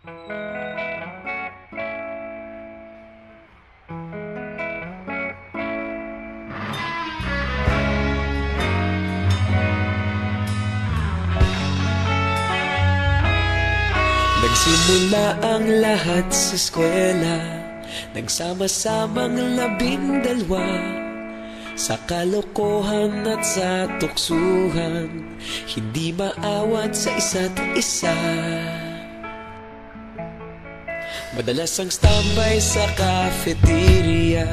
Nagsimula ang lahat sa eskwela, nagsama-samang 12 sa kalokohan at sa tuksuhan, hindi maawat sa isa't isa. Madalas ang standby sa cafeteria,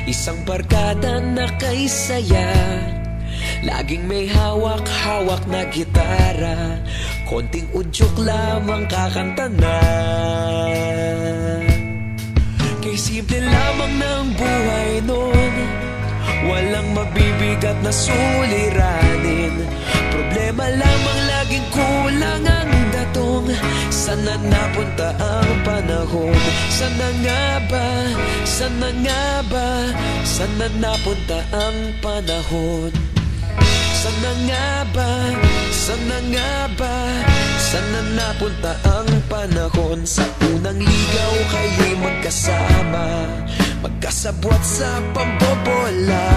isang barkada na kay saya. Laging may hawak-hawak na gitara, konting udyok lamang kakanta na. Kay simple lamang ng buhay nun, walang mabibigat na suliranin. Problema lamang laging kulang ang datong. Sana napunta ang panahon? Sana nga ba? Sana nga ba? Sana napunta ang panahon? Sana nga ba? Sana nga ba? Sana napunta ang panahon? Sa unang ligaw kayo'y magkasama, magkasabwat sa pambobola.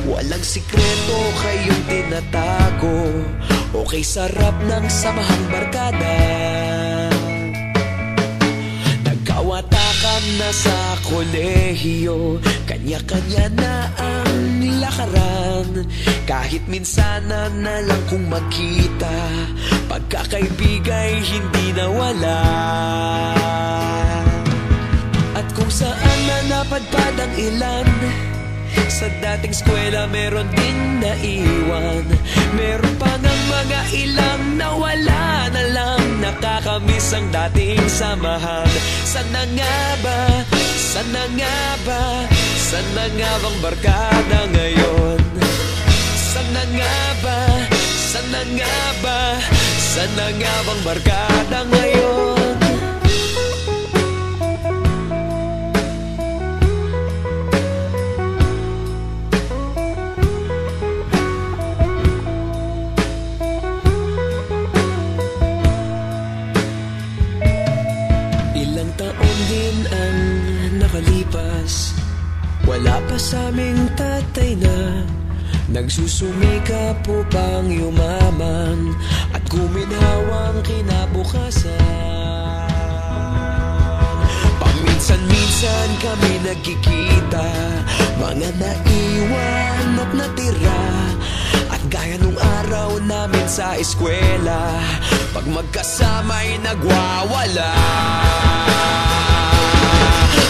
Walang sikreto kayong tinatago, okay sarap ng samahang barkada. Nagkawatakan na sa kolehiyo, kanya-kanya na ang lakaran. Kahit minsan na lang kung magkita, pagkakaibigay hindi nawala. At kung saan na napadpad ang ilan, sa dating eskwela meron din naiwan. Meron pa ng mga ilang nawala na lang, nakakamiss ang dating samahan. Sana nga ba? Sana nga ba? Sana nga bang barkada ngayon? Sana nga ba? Sana nga ba? Sana nga bang barkada ngayon? Ilang taon din ang nakalipas, wala pa sa aming tatay na nagsusumikap upang yumaman at guminhawang kinabukasan. Paminsan-minsan kami nagkikita, mga naiwan at natira. At gaya nung araw namin sa eskwela, pag magkasama'y nagwawala.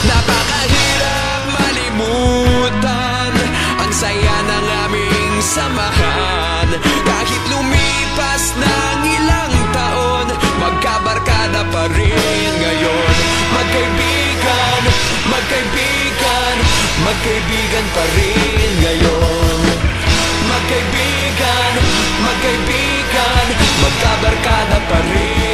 Napakahirap malimutan ang saya ng aming samahan. Kahit lumipas ng ilang taon, magkabarkada pa rin ngayon. Magkaibigan, magkaibigan, magkaibigan pa rin ngayon. Magkaibigan, magkaibigan, magkabarkada pa rin